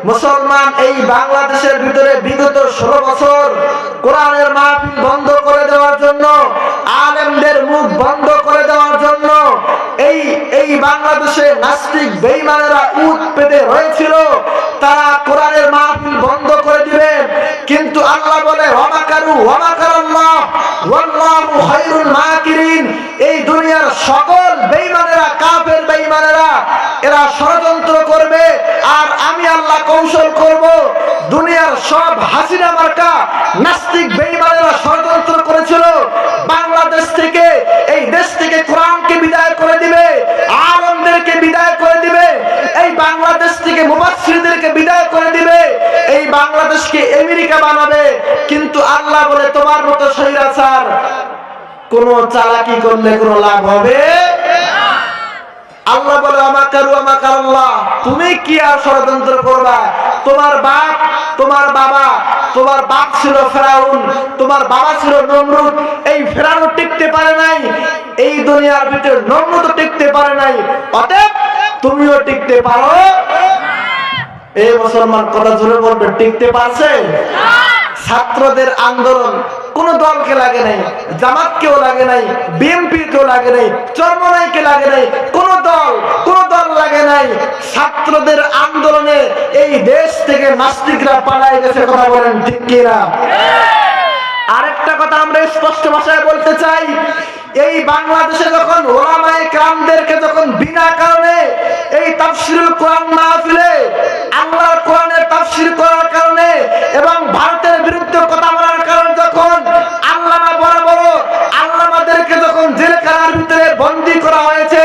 মুসলমান এই বাংলাদেশের ভিতরে বিগত 16 বছর কোরআনের মাহফিল বন্ধ করে দেওয়ার জন্য, আলেমদের মুখ বন্ধ করে দেওয়ার জন্য এই বাংলাদেশে নাস্তিক বেঈমানেরা উঠ পেতে হয়েছিল। তারা কোরআনের মাহফিল বন্ধ করে দিবেন, কিন্তু আল্লাহ বলে ওয়ামাকারু ওয়ামাকারাল্লাহ ওয়াল্লাহু খায়রুল মাকিরিন। এই দুনিয়ার সকল বেঈমানেরা, কাফের বেঈমানেরা, এরা ষড়যন্ত্র করবে আর আমি আল্লাহ কৌশল করব। দুনিয়ার সব হাসিনা মার্কা নাস্তিক বেঈমানেরা ষড়যন্ত্র করেছিল বাংলাদেশ থেকে, এই দেশ থেকে কোরআনকে বিদায় করে দিবে, আলেমদেরকে বিদায় করে দিবে, এই বাংলাদেশ থেকে মুফাসসিরদেরকে বিদায় করে দিবে, এই বাংলাদেশকে আমেরিকা বানাবে। কিন্তু আল্লাহ বলে তোমার মতো স্বৈরাচার কোন চালাকি করলে কোনো লাভ হবে? আল্লাহ বলে আমাকারু আমাকারাল্লাহ, তুমি কি আর ষড়যন্ত্র করবা? তোমার বাপ, তোমার বাবা, তোমার বাপ ছিল ফেরাউন, তোমার বাবা ছিল নমরুদ। এই ফেরাউন টিকতে পারে নাই, এই দুনিয়ার ভিতরে নমরুদ টিকতে পারে নাই, অতএব তুমিও টিকতে পারো। এই মুসলমান কথা জোরে বলবে, টিকতে পারছে? ছাত্রদের আন্দোলন কোন দলকে লাগে নাই, জামাতকেও লাগে নাই, বিএনপিকেও লাগে নাই, চরমনাইকে লাগে নাই, কোন দল লাগে নাই। ছাত্রদের আন্দোলনে এই দেশ থেকে নাস্তিকরা পালায় গেছে। কথা বলেন ঠিক কিনা? আরেকটা কথা আমরা স্পষ্ট ভাষায় বলতে চাই, এই বাংলাদেশে যখন ওলামায়ে কেরামদেরকে যখন বিনা কারণে এই তাফসীরুল কোরআন মাহফিলে আল্লাহর কোরআনের তাফসীর করার কারণে এবং ভারতের বিরুদ্ধে কথা বলার কারণে যখন আল্লামা বড় বড় আল্লামাদেরকে যখন জেলখানার ভিতরে বন্দী করা হয়েছে,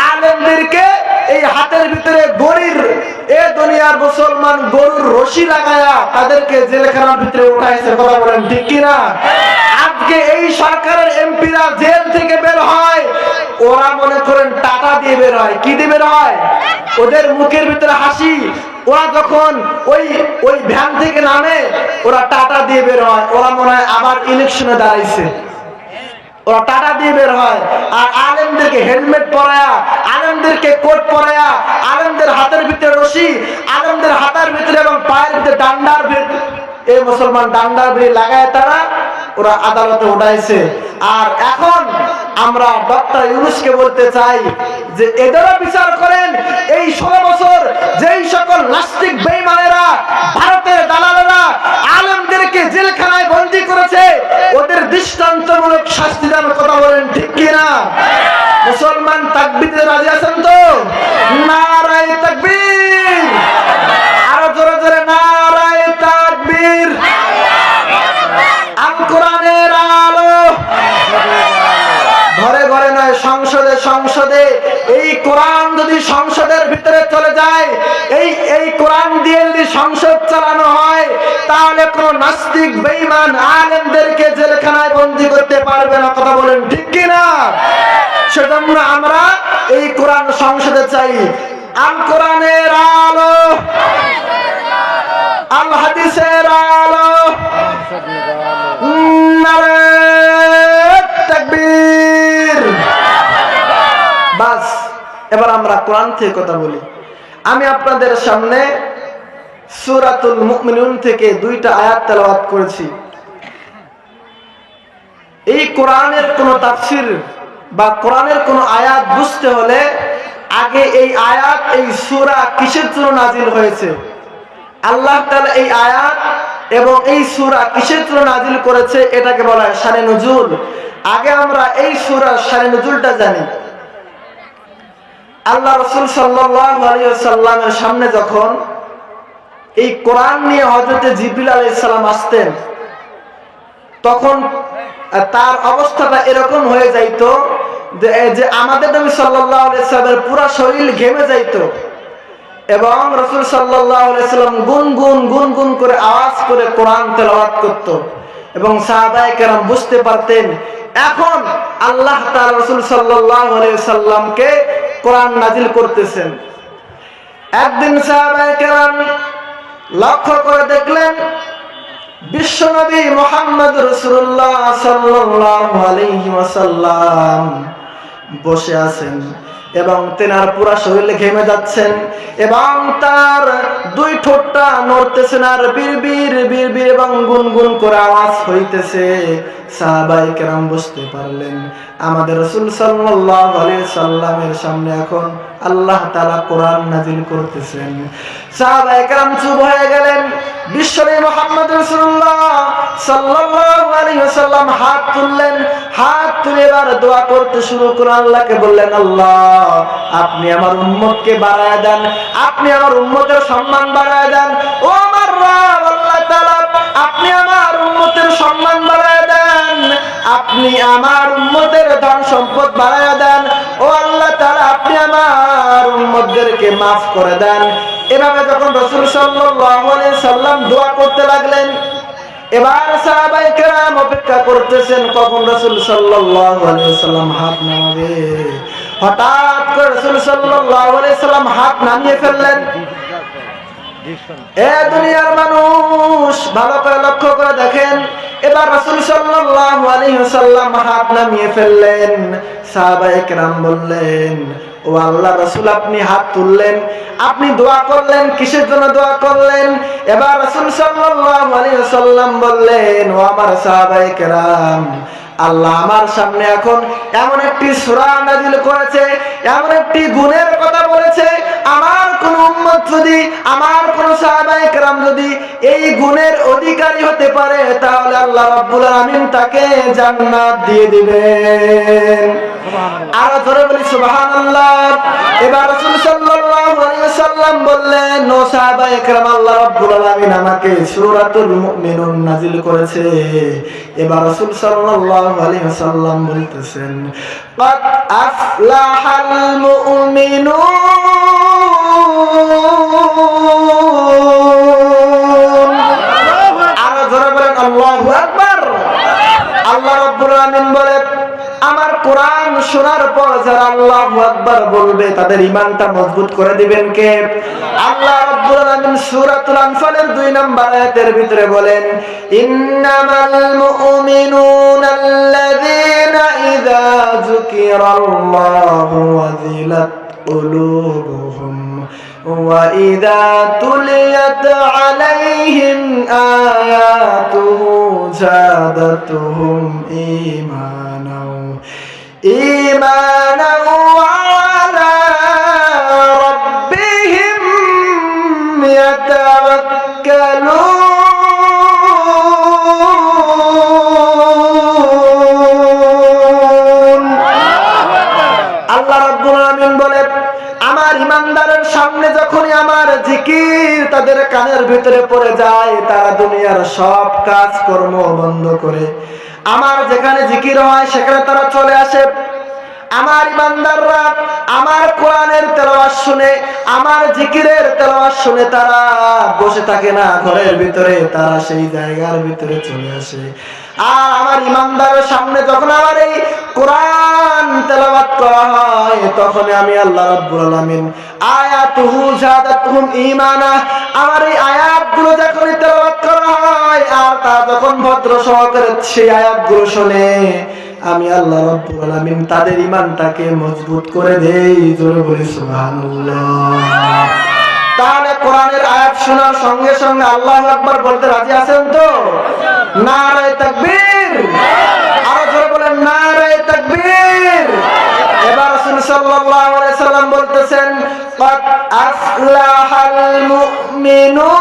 আলেমদেরকে এই হাতের ভিতরে গরির, এ দুনিয়ার মুসলমান গরুর রশি লাগায়া তাদেরকে জেলখানার ভিতরে উঠাইছে। কথা বলেন ঠিক কিনা? আজকে এই সরকারের এমপিরা জেল থেকে বের হয়, ওরা মনে করেন টাকা দিয়ে বের হয়। কি দিয়ে বের হয়? ওদের মুখের ভিতরে হাসি। ওরা যখন ওই ভ্যান থেকে নামে, ওরা টাটা দিয়ে বের হয়, ওরা মনে হয় আবার ইলেকশনে দাঁড়াইছে। ওরা টাটা দিয়ে বের হয়। আর আলেমদেরকে হেলমেট পরায়া, আলেমদেরকে কোট পরায়া, আলেমদের হাতের ভিতরে রশি, আলেমদের হাতের ভিতরে এবং পায়ের ভিতরে ডান্ডার ভিতরে, এই মুসলমান ডান্ডার ভিতরে লাগায় তারা ওরা আদালতে উঠাইছে। আর এখন আমরা ডক্টর ইউনূসকে বলতে চাই যে এদেরও বিচার করেন। এই 16 বছর যেই সকল নাস্তিক বেঈমানেরা, ভারতের দালালেরা আলেমদেরকে জেলখানায় বন্দী করেছে, ওদের দৃষ্টান্তমূলক শাস্তি দান। কথা বলেন ঠিক কিনা? মুসলমান তাকবীরে রাজি আছেন তো? নারায়ে তাকবীর! আরো জোরে জোরে নারায়ে তাকবীর! আল কোরআনের আলো ঘরে ঘরে নয়, সংসদে সংসদে। এই কোরআন যদি সংসদের ভিতরে চলে যায়, এই কোরআন দিয়ে যদি সংসদ চালানো হয়, তাহলে কোন নাস্তিক বেঈমান আলেমদেরকে জেলখানায় বন্দী করতে পারবে না। কথা বলেন ঠিক কিনা? সেজন্য আমরা এই কোরআন সংসদে চাই। আল কোরআনের আলো, আল হাদিসের আলো, নারায়ে তাকবীর! বাস, এবার আমরা কোরআন থেকে কথা বলি। আমি আপনাদের সামনে সূরাতুল মুমিনুন থেকে 2টা আয়াত তেলাওয়াত করেছি। এই কোরআনের কোন তাফসীর বা কোরআনের কোন আয়াত বুঝতে হলে আগে এই আয়াত, এই সূরা কিসের জন্য নাজিল হয়েছে, আল্লাহ তাআলা এই আয়াত এবং এই সূরা কিসের জন্য নাজিল করেছে, এটাকে বলা হয় শানে নুজুল। আগে আমরা এই সূরার শানে নুজুলটা জানি। আল্লাহ রাসূল সাল্লাল্লাহু আলাইহি ওয়াসাল্লামের সামনে যখন এই কোরআন নিয়ে হযরত জিবরিল আলাইহিস সালাম আসতেন, তখন তার অবস্থাটা এরকম হয়ে যাইতো যে আমাদের নবী সাল্লাল্লাহু আলাইহি ওয়াসাল্লামের পুরো শরীর ঘেমে যাইতো এবং রাসূল সাল্লাল্লাহু আলাইহি ওয়াসাল্লাম গুনগুন করে আওয়াজ করে কোরআন তেলাওয়াত করত এবং সাহাবায়ে কেরাম বুঝতে পারতেন এখন আল্লাহ তাআলা রাসূল সাল্লাল্লাহু আলাইহি ওয়াসাল্লামকে কোরআন নাজিল করতেছেন। একদিন সাহাবায়ে কেরাম লক্ষ্য করে দেখলেন বিশ্বনবী মুহাম্মদ রাসূলুল্লাহ সাল্লাল্লাহু আলাইহি ওয়াসাল্লাম বসে আছেন এবং তেনার পুরা শরীরে ঘেমে যাচ্ছেন এবং তার দুই ঠোঁট নড়তেছে না, আর বিড়বিড় বিড়বিড় এবং গুনগুন করে আওয়াজ হইতেছে। সাহাবায়ে কেরাম বুঝতে পারলেন আমাদের রাসূল সাল্লাল্লাহু আলাইহি সাল্লামের সামনে এখন আল্লাহ তাআলা কোরআন নাযিল করতেছেন। সাহাবায়ে কেরাম চুপ হয়ে গেলেন। বিশ্বনবী মুহাম্মদ রাসূলুল্লাহ সাল্লাল্লাহু আলাইহি ওয়াসাল্লাম হাত তুললেন। হাত তুলে এবার দোয়া করতে শুরু করে আল্লাহকে বললেন, আল্লাহ আপনি আমার উম্মতকে বাড়ায় দেন, আপনি আমার উম্মতের সম্মান বাড়ায় দেন। ও আমার রব আল্লাহ তাআলা, আপনি আমার উম্মতের সম্মান বাড়ায় দেন, আপনি আমার উম্মতের ধন সম্পদ বাড়ায় দেন। ও আল্লাহ তাআলা, আপনি আমার উম্মতদেরকে মাফ করে দেন। এভাবে যখন রাসূল সাল্লাল্লাহু আলাইহি সাল্লাম দোয়া করতে লাগলেন, এবার সাহাবায়ে কেরাম অপেক্ষা করতেছেন কখন রাসূল সাল্লাল্লাহু আলাইহি সাল্লাম হাত নামাবে। হঠাৎ করে রাসূল সাল্লাল্লাহু আলাইহি সাল্লাম হাত নামিয়ে ফেললেন। এ দুনিয়ার মানুষ ভালো করে লক্ষ্য করে দেখেন, এবার রাসূল সাল্লাল্লাহু আলাইহি ওয়াসাল্লাম হাত নামিয়ে ফেললেন। সাহাবায়ে কেরাম বললেন, ও আল্লাহ রাসূল আপনি হাত তুললেন, আপনি দোয়া করলেন, কিসের জন্য দোয়া করলেন? এবার রাসূল সাল্লাল্লাহু আলাইহি ওয়াসাল্লাম বললেন, ও আমার সাহাবায়ে কেরাম, আল্লাহ আমার সামনে এখন এমন একটি সূরা নাযিল করেছে, এমন একটি গুণের কথা বলেছে, আমার কোন উম্মত যদি, আমার কোন সাহাবায়ে কেরাম যদি এই গুণের অধিকারী হতে পারে, তাহলে আল্লাহ রাব্বুল আলামিন তাকে জান্নাত দিয়ে দিবেন। আর ধরে বলি সুবহানাল্লাহ। এবার রাসূল সাল্লাল্লাহু আলাইহি ওয়াসাল্লাম বললেন, ও সাহাবায়ে কেরাম, আল্লাহ রাব্বুল আলামিন আমাকে সূরাতুল মুমিনুন নাযিল করেছে। এবার রাসূল সাল্লাল্লাহু আলাইহি ওয়াসাল্লাম বলতেছেন, ক্বাদ আফলাহাল মুমিনুন। আর ধরে বলেন আল্লাহু আকবার। আল্লাহ রাব্বুল আলামিন বলেন, আমার কোরআন শোনার পর যারা আল্লাহু আকবার বলবে তাদের ঈমানটা মজবুত করে দিবেন কে? আল্লাহ রাব্বুল আলামিন সূরাতুল আনফালের 2 নম্বর আয়াতের ভিতরে বলেন, ইন্নামাল মুমিনুনা আল্লাযীনা ইযা যুকিরাল্লাহু ওয়াজিলাত কুলুবুহুম ওয়া ইযা তুলিয়াত আলাইহিম আয়াতুহু যাদাতুহুম ঈমানাও ওয়া রাব্বিহিম ইয়াতাওয়াক্কালুন। আল্লাহ রাব্বুল আলামিন বলেন, আমার ঈমানদারের সামনে যখনই আমার জিকির তাদের কানের ভিতরে পড়ে যায়, তারা দুনিয়ার সব কাজ কর্ম বন্ধ করে আমার যেখানে জিকির হয় সেখানে তারা চলে আসে। আমার ঈমানদাররা আমার কোরআনের তেলাওয়াত শুনে, আমার জিকিরের তেলাওয়াত শুনে তারা বসে থাকে না ঘরের ভিতরে, তারা সেই জায়গার ভিতরে চলে আসে। আর আমার ঈমানদারের সামনে যখন আমার এই কোরআন তেলাওয়াত করা হয়, তখন আমি আল্লাহ রাব্বুল আলামিন আয়াতুহু যাদাতুহুম ঈমানা, আমার এই আয়াতগুলো যখন তেলাওয়াত করা হয় আর তারা যখন ভদ্র সহকারে সেই আয়াতগুলো শুনে, আমি আল্লাহ রাব্বুল আলামিন তাদের ঈমানটাকে মজবুত করে দেই। জোরে বলি সুবহানাল্লাহ। তাহলে কোরআনের আয়াত শোনার সঙ্গে সঙ্গে আল্লাহু আকবার বলতে রাজি আছেন তো? নারায়ে তাকবীর। আরো জোরে বলেন নারায়ে তাকবীর। এবার রাসূল সাল্লাল্লাহু আলাইহি সাল্লাম বলতেছেন, ক্বাদ আফলাহাল মুমিনুন।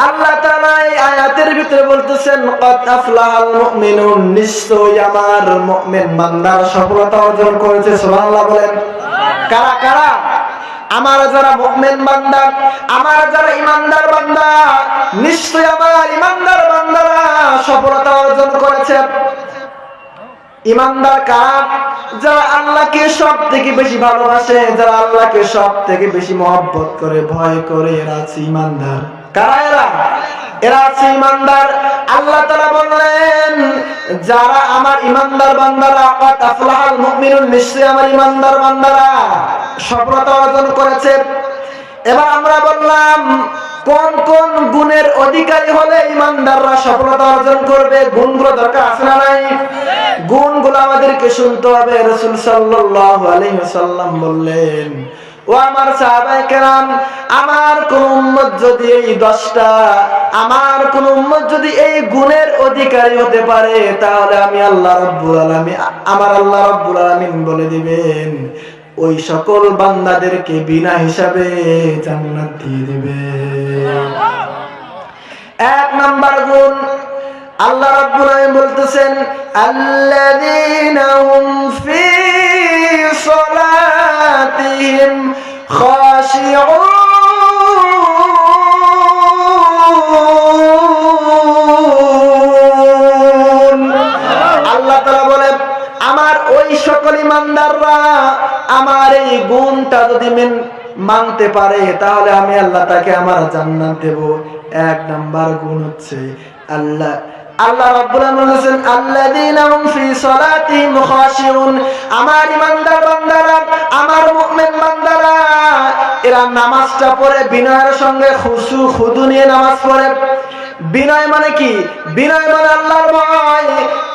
আল্লাহ তাআলা এই আয়াতের ভিতরে বলতেছেন, ক্বাদ আফলাহাল মুমিনুন, নিশ্চয়ই আমার মুমিন বান্দারা সফলতা অর্জন করেছে। সুবহানাল্লাহ বলেন। কারা কারা? আমার যারা মুমিন বান্দা, আমার যারা ঈমানদার বান্দা, নিশ্চয়ই আমার ঈমানদার বান্দারা সফলতা অর্জন করেছে। ঈমানদার কারা? যারা আল্লাহকে সবথেকে বেশি ভালোবাসে, যারা আল্লাহকে সবথেকে বেশি মহব্বত করে, ভয় করে, এরা হচ্ছে ঈমানদার। কারা এরা? এরা হচ্ছে ঈমানদার। আল্লাহ তাআলা বললেন, যারা আমার ঈমানদার বান্দারা, ক্বাদ আফলাহাল মুমিনুন, নিশ্চয়ই আমার ঈমানদার বান্দারা সফলতা অর্জন করেছে। এবার আমরা বললাম কোন কোন গুণের অধিকারী হলে ইমানদাররা সফলতা অর্জন করবে? গুণগুলো দরকার আছে না নাই? গুণগুলো আমাদেরকে শুনতে হবে। রাসূল সাল্লাল্লাহু আলাইহি ওয়াসাল্লাম বললেন, ও আমার সাহাবায়ে কেরাম, আমার কোন উম্মত যদি এই 10টা, আমার কোন উম্মত যদি এই গুণের অধিকারী হতে পারে, তাহলে আমি আল্লাহ রাব্বুল আলামিন, আমার আল্লাহ রাব্বুল আলামিন বলে দিবেন ওই সকল বান্দাদেরকে বিনা হিসাবে জান্নাত দিয়ে দিবে। 1 নাম্বার গুণ, আল্লাহ রাব্বুল আলামিন বলতেছেন, আল্লাযীনা হুম ফী সালাতিহিম খাশিউন। আল্লাহ তাআলা বলে, আমার ওই সকল ইমানদাররা আমার এই গুণটা যদি মানতে পারে, তাহলে আমি আল্লাহ তাকে আমার জান্নাত দেব। 1 নাম্বার গুণ হচ্ছে আল্লাহ রাব্বুল আলামিন বলেছেন, আল্লাযীনা হুম ফী সালাতিহিম খাশিউন। আমার ইমানদার বান্দারা, আমার মুমিন বান্দারা, এরা নামাজটা পড়ে বিনয়ের সঙ্গে, খুশু খুদু নিয়ে নামাজ পড়ে। বিনয় মানে কি? বিনয় মানে আল্লাহর ভয়।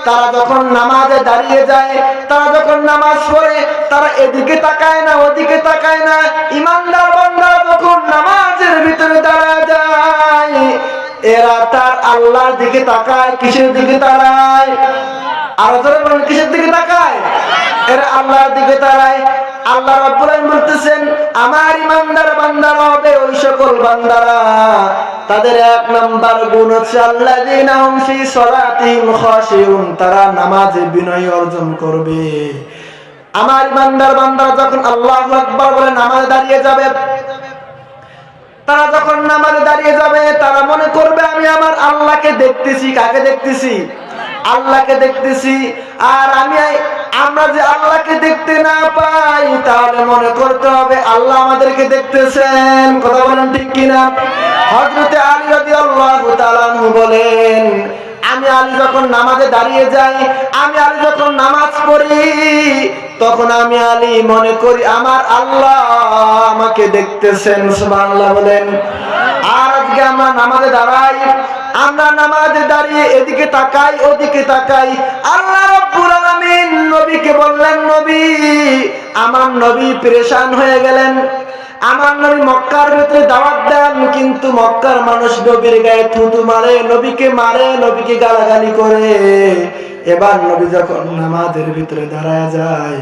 তারা যখন নামাজে দাঁড়িয়ে যায়, তারা যখন নামাজ পড়ে, তারা এদিকে তাকায় না, ওদিকে তাকায় না। ইমানদার বান্দা যখন নামাজের ভিতরে দাঁড়ায় যায়, এরা তার আল্লাহর দিকে তাকায়। কিসের দিকে তাকায়? আর যারা বলেন কিসের দিকে তাকায়? এরা আল্লাহর দিকে তাকায়। আল্লাহ রাব্বুল আলামিন বলতেছেন, আমার ইমানদার বান্দারা হবে ওই সকল বান্দারা, তাদের 1 নাম্বার গুণ হচ্ছে আল্লাযীনা হুম ফী সালাতিহিম খাশিউন। তারা নামাজে বিনয় অর্জন করবে। আমার ইমানদার বান্দারা যখন আল্লাহু আকবার বলে নামাজে দাঁড়িয়ে যাবে, তারা যখন নামাজে দাঁড়িয়ে যাবে, তারা মনে করবে আমি আমার আল্লাহকে দেখতেছি। কাকে দেখতেছি? আল্লাহকে দেখতেছি। আর আমরা যে আল্লাহকে দেখতে না পাই, তাহলে মনে করতে হবে আল্লাহ আমাদেরকে দেখতেছেন। কথা বলেন ঠিক কিনা? হযরত আলী রাদিয়াল্লাহু তাআলা আনহু বলেন, আমি আলী যখন নামাজে দাঁড়িয়ে যাই, আমি আলী যখন নামাজ পড়ি, তখন আমি আলী মনে করি আমার আল্লাহ আমাকে দেখতেছেন। সুবহানাল্লাহ বলেন। আর আজকে আমরা নামাজে দাঁড়াই, আমরা নামাজে দাঁড়িয়ে এদিকে তাকাই, ওদিকে তাকাই। আল্লাহ রাব্বুল আলামিন নবীকে বললেন, নবী, আমার নবী পেরেশান হয়ে গেলেন। আমার নবী মক্কার ভিতরে দাওয়াত দেন, কিন্তু মক্কার মানুষ নবীর গায়ে থুতু মারে, নবীকে মারে, নবীকে গালাগালি করে। এবার নবী যখন নামাজের ভিতরে দাঁড়ায় যায়,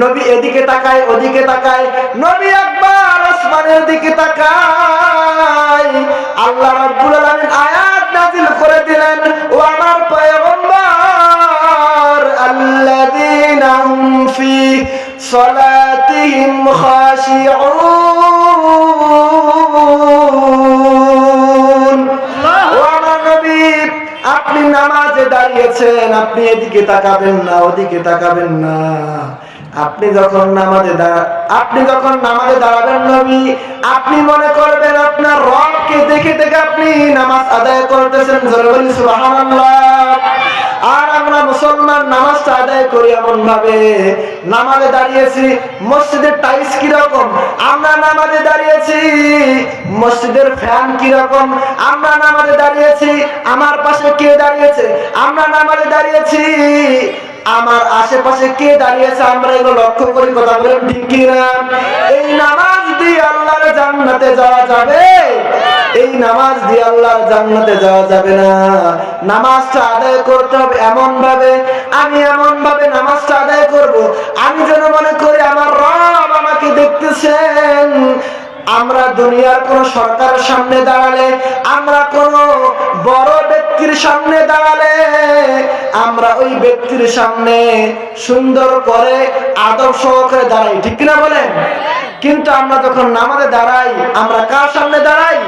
নবী এদিকে তাকায়, ওদিকে তাকায়। নবী একবার আসমানের দিকে তাকায়। আল্লাহ রাব্বুল আলামিন আয়াত নাযিল করে দিলেন, ও আমার পয়গম্বর, আল্লাযীনা হুম ফী সালাতিহিম খাশিউন। ও আমার নবী, আপনি নামাজে দাঁড়িয়েছেন, আপনি এদিকে তাকাবেন না, ওদিকে তাকাবেন না। আপনি যখন নামাজে দাঁড়াবেন নবী, আপনি মনে করবেন আপনার রবকে দেখে দেখে আপনি নামাজ আদায় করতেছেন। জোরে বলি সুবহানাল্লাহ। আর আমরা মুসলমান নামাজটা আদায় করি এমন ভাবে, নামাজে দাঁড়িয়েছি, মসজিদের টাইলস কিরকম, আমরা নামাজে দাঁড়িয়েছি মসজিদের ফ্যান কিরকম, আমরা নামাজে দাঁড়িয়েছি আমার পাশে কে দাঁড়িয়েছে, আমরা নামাজে দাঁড়িয়েছি আমার আশেপাশে কে দাঁড়িয়েছে, আমরা এগুলো লক্ষ্য করি। কথা বলেন ঠিক কিনা? এই নামাজ দিয়ে আল্লাহর জান্নাতে যাওয়া যাবে? এই নামাজ দিয়ে আল্লাহর জান্নাতে যাওয়া যাবে না। নামাজটা আদায় করতে হবে এমন ভাবে, আমি এমন ভাবে নামাজটা আদায় করব, আমি যেন মনে করি আমার রব আমাকে দেখতেছেন। আমরা দুনিয়ার কোন সরকারের সামনে দাঁড়ালে, আমরা কোন বড় ব্যক্তির সামনে দাঁড়ালে, আমরা ওই ব্যক্তির সামনে সুন্দর করে আদব সহকারে দাঁড়াই, ঠিক কিনা বলেন? কিন্তু আমরা যখন নামাজে দাঁড়াই, আমরা কার সামনে দাঁড়াই?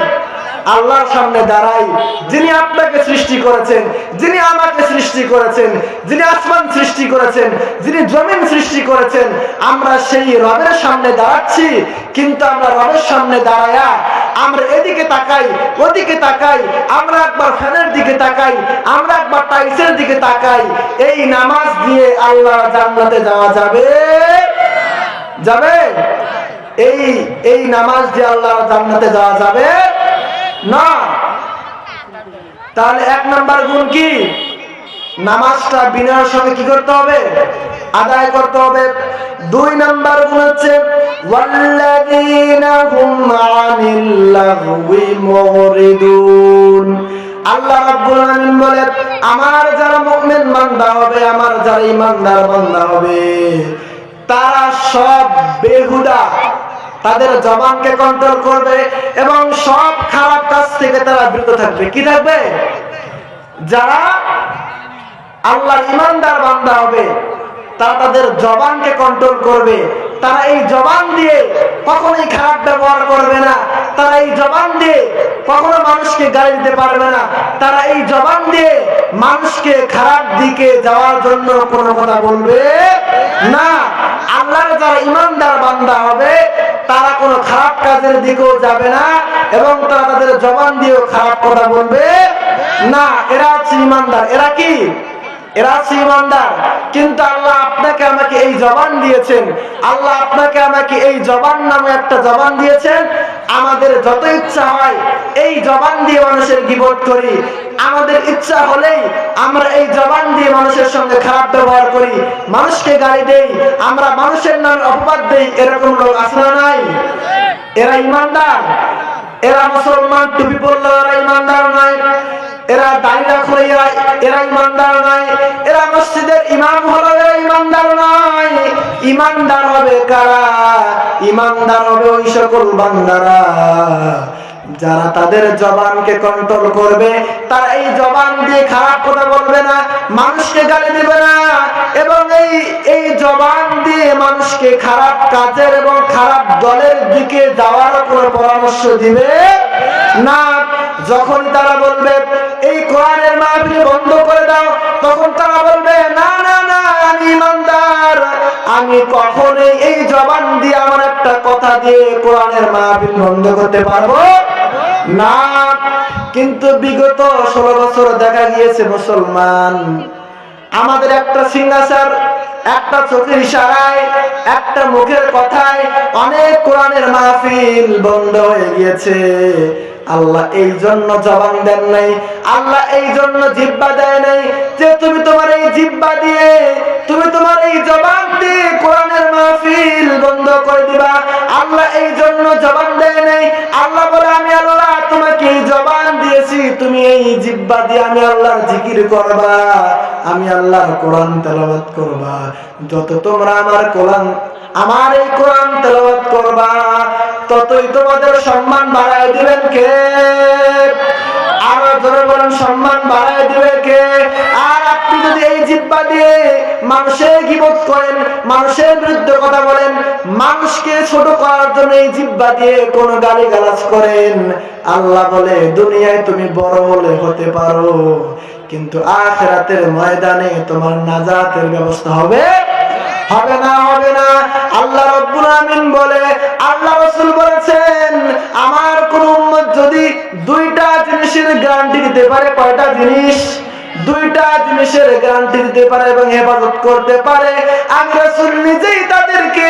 আল্লাহর সামনে দাঁড়াই, যিনি আপনাকে সৃষ্টি করেছেন, যিনি আমাকে সৃষ্টি করেছেন, যিনি আসমান সৃষ্টি করেছেন, যিনি জমিন সৃষ্টি করেছেন। আমরা সেই রবের সামনে দাঁড়াচ্ছি, কিন্তু আমরা রবের সামনে দাঁড়ায়া আমরা এদিকে তাকাই, ওদিকে তাকাই, আমরা একবার ফ্যানের দিকে তাকাই, আমরা একবার টাইলসের দিকে তাকাই। এই নামাজ দিয়ে আল্লাহ জান্নাতে যাওয়া যাবে? যাবে? এই নামাজ দিয়ে আল্লাহ জান্নাতে যাওয়া যাবে? না। তাহলে 1 নাম্বার গুণ কি? নামাজটা বিনয়ের সঙ্গে কি করতে হবে? আদায় করতে হবে। 2 নাম্বার গুণ হচ্ছে ওয়াল্লাযীনা হুম আনিল লাগওয়ি মুরিদুন। আল্লাহ রাব্বুল আলামিন বলেন, আমার যারা মুমিন বান্দা হবে, আমার যারা ঈমানদার বান্দা হবে, তারা সব বেহুদা, তাদের জবানকে কন্ট্রোল করবে এবং সব খারাপ কাজ থেকে তারা বিরত থাকবে। কি থাকবে? যারা আল্লাহর ঈমানদার বান্দা হবে তারা তাদের জবানকে কন্ট্রোল করবে। তারা এই জবান দিয়ে কখনোই খারাপ ব্যবহার করবে না। তারা এই জবান দিয়ে কখনো মানুষকে গালি দিতে পারবে না। তারা এই জবান দিয়ে মানুষকে খারাপ দিকে যাওয়ার জন্য কোনো কথা বলবে না। আল্লাহর যারা ঈমানদার বান্দা হবে তারা কোনো খারাপ কাজের দিকেও যাবে না এবং তারা তাদের জবান দিয়েও খারাপ কথা বলবে না। এরা হচ্ছে ঈমানদার। এরা কি? এরা হচ্ছে ঈমানদার। কিন্তু আল্লাহ আপনাকে আমাকে এই জবান দিয়েছেন, আল্লাহ আপনাকে আমাকে এই জবান নামে একটা জবান দিয়েছেন। আমাদের যত ইচ্ছা হয় এই জবান দিয়ে মানুষের গীবত করি, আমাদের ইচ্ছা হলেই আমরা এই জবান দিয়ে মানুষের সঙ্গে খারাপ ব্যবহার করি, মানুষকে গালি দেই, আমরা মানুষের নামে অপবাদ দেই। এরকম লোক আছে না নাই? এরা ঈমানদার? এরা মুসলমান, টুপি পরলেও এরা ঈমানদার নয়, এরা দাড়ি রাখলে এরা ঈমানদার নয়, এরা মসজিদের ইমাম হলো এরা ঈমানদার নয়। ঈমানদার হবে কারা? ঈমানদার হবে ওই সকল বান্দারা যারা তাদের জবানকে কন্ট্রোল করবে। তারা এই জবান দিয়ে খারাপ কথা বলবে না, মানুষকে গালি দিবে না এবং এই জবান দিয়ে মানুষকে খারাপ কাজের এবং খারাপ দলের দিকে যাওয়ার কোনো পরামর্শ দিবে না। যখন তারা বলবে এই কোরআনের মাহফিল বন্ধ করে দাও, তখন তারা বলবে না না না, আমি ঈমানদার, আমি কখনোই এই জবান দিয়ে আমার একটা কথা দিয়ে কোরআনের মাহফিল বন্ধ করতে পারবো না। কিন্তু বিগত 16 বছর দেখা গিয়েছে মুসলমান আমাদের একটা সিগনেচার, একটা চোখের ইশারায়, একটা মুখের কথায় অনেক কোরআনের মাহফিল বন্ধ হয়ে গিয়েছে। আল্লাহ এই জন্য জবান দেন নাই, আল্লাহ এই জন্য জিহ্বা দেয় নাই যে তুমি তোমার এই জিহ্বা দিয়ে, তুমি তোমার এই জবান দিয়ে কোরআনের মাহফিল বন্ধ করে দিবা। আল্লাহ এই জন্য জবান দেয় নাই। আল্লাহ বলে আমি আল্লাহ তোমাকে এই জবান দিয়েছি, তুমি এই জিহ্বা দিয়ে আমি আল্লাহর জিকির করবা, আমি আল্লাহর কোরআন তেলাওয়াত করবা। যত তোমরা আমার এই কোরআন তেলাওয়াত করবা ততই তোমাদের সম্মান বাড়ায় দিবেন কে? আরো জোরে বলেন, সম্মান বাড়ায় দিবে কে? আর আপনি যদি এই জিহ্বা দিয়ে মানুষের গীবত করেন, মানুষের বিরুদ্ধে কথা বলেন, মানুষকে ছোট করার জন্য এই জিহ্বা দিয়ে কোন গালিগালাজ করেন, আল্লাহ বলে দুনিয়ায় তুমি বড় হলে হতে পারো, কিন্তু আখিরাতের ময়দানে তোমার নাজাতের ব্যবস্থা হবে না, হবে না। আল্লাহ রাব্বুল আমিন বলে, আল্লাহ রাসূল বলেছেন, আমার কোন উম্মত যদি 2টা জিনিসের গ্যারান্টি দিতে পারে, কয়টা জিনিস? 2টা জিনিসের গ্যারান্টি দিতে পারে এবং হেফাজত করতে পারে, আমি রাসূল নিজেই তাদেরকে,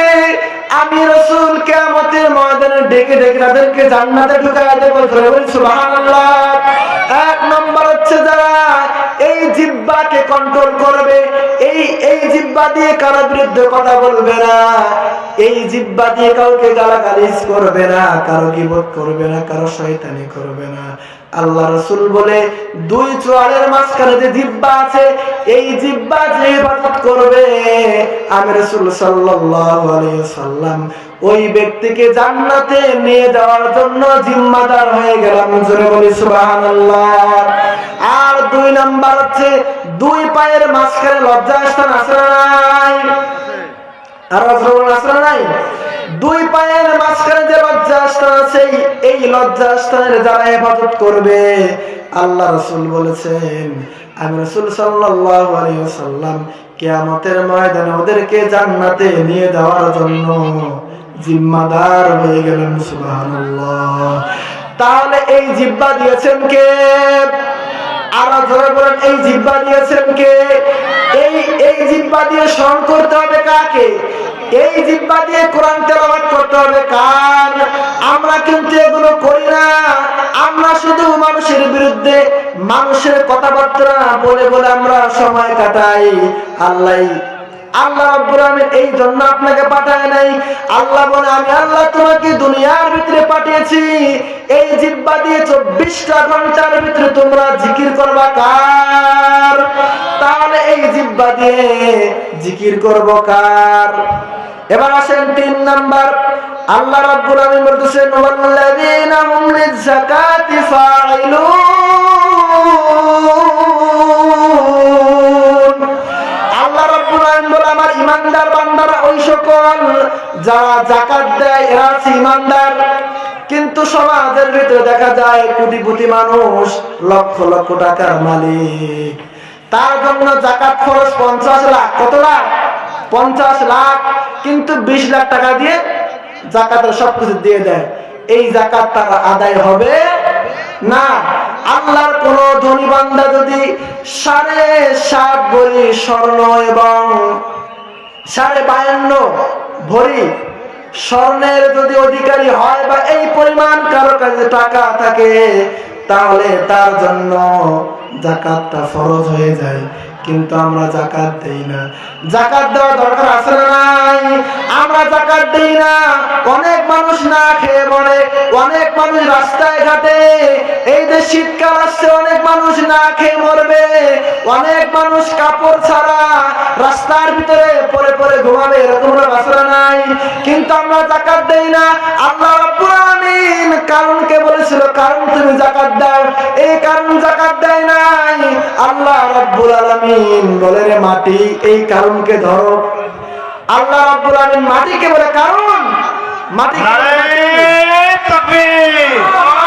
আমি রাসূল কিয়ামতের ময়দানে ডেকে ডেকে তাদেরকে জান্নাতে ঢুকায় দেব। সুবহানাল্লাহ। 1 নম্বর হচ্ছে যারা এই জিহ্বাকে কন্ট্রোল করবে, এই জিহ্বা দিয়ে কারো বিরুদ্ধে কথা বলবে না, এই জিহ্বা দিয়ে কাউকে গালাগালিজ করবে না, কারো গীবত করবে না, কারো শয়তানি করবে না। আল্লাহ রাসূল বলে 2 চোয়ালের মাঝখানে যে জিহ্বা আছে, এই জিহ্বা যে হেফাজত করবে, আমি রাসূল সাল্লাল্লাহু আলাইহি ওয়াসাল্লাম ওই ব্যক্তিকে জান্নাতে নিয়ে যাওয়ার জন্য জিম্মাদার হয়ে গেলাম। জোরে বলি সুবহানাল্লাহ। আর 2 নাম্বার হচ্ছে 2 পায়ের মাঝখানে লজ্জাস্থান আছে না নাই? আর রাসূল আছে না নাই? 2 পায়ের মাঝখানে যে লজ্জাস্থান আছে, এই লজ্জাস্থানের যারা হেফাজত করবে, আল্লাহ রাসূল বলেছেন, আমি রাসূল সাল্লাল্লাহু আলাইহি ওয়াসাল্লাম কিয়ামতের ময়দানে ওদেরকে জান্নাতে নিয়ে যাওয়ার জন্য জিম্মাদার হয়ে গেলেন। সুবহানাল্লাহ। তাহলে এই জিহ্বা দিয়েছেন কে? আর জোরে বলেন, এই জিহ্বা দিয়েছেন কে? এই জিহ্বা দিয়ে স্মরণ করতে হবে কাকে? এই জিহ্বা দিয়ে কোরআন তেলাওয়াত করতে হবে কার? আমরা কিন্তু এগুলো করি না, আমরা মানুষের বিরুদ্ধে মানুষের কথাবার্তা বলে বলে আমরা সময় কাটাই। আল্লাহ রাব্বুল আলামিন এই জন্য আপনাকে পাঠায় নাই। আল্লাহ বলে আমি আল্লাহ তোমাকে দুনিয়ার ভিতরে পাঠিয়েছি এই জিহ্বা দিয়ে 24টা ঘন্টার ভিতরে তোমরা জিকির করবা কার? তাহলে এই জিহ্বা দিয়ে জিকির করব কার? এবার আসেন 3 নাম্বার, আল্লাহ রাব্বুল আলামিন বলতেছেন ওয়াল্লাযীনা হুম লিয-যাকাতি ফাঈলুন। আল্লাহ রাব্বুল আলামিন বলে আমার ঈমানদার বান্দারা ওই সকল যারা যাকাত দেয় এরা হচ্ছে ঈমানদার। কিন্তু সমাজের ভিতরে দেখা যায় কোটিপতি মানুষ, লক্ষ লক্ষ টাকার মালিক, তার জন্য যাকাত খরচ 50 লাখ। কত লাখ? 50 লাখ। কিন্তু 20 লাখ টাকা দিয়ে যাকাতের সবকিছু দিয়ে দেয়। এই যাকাত টাকা আদায় হবে না। আল্লাহর কোন ধনী বান্দা যদি 7.5 ভরি স্বর্ণ এবং 52.5 ভরি স্বর্ণের যদি অধিকারী হয় বা এই পরিমাণ কারো কাছে টাকা থাকে, তাহলে তার জন্য যাকাতটা ফরজ হয়ে যায়। কিন্তু আমরা যাকাত দেই না। যাকাত দেওয়া দরকার আছে না নাই? আমরা যাকাত দেই না। অনেক মানুষ না খেয়ে মরে, অনেক মানুষ রাস্তায় ঘাটে, এই যে শীতকাল আসছে অনেক মানুষ না খেয়ে মরবে, অনেক মানুষ কাপড় ছাড়া রাস্তার ভিতরে পড়ে পড়ে ঘুমাবে, এরকম রাস্তা নাই। কিন্তু আমরা যাকাত দেই না। আল্লাহ রাব্বুল আলামিন কারণকে বলেছিল কারণ তুমি যাকাত দাও, এই কারণ যাকাত দেয় নাই। আল্লাহ রাব্বুল আলামিন বলে রে মাটি এই কারণকে ধরো। আল্লাহ রাব্বুল আলামিন মাটিকে বলে কারণ, মাটি নারে তাকবীর।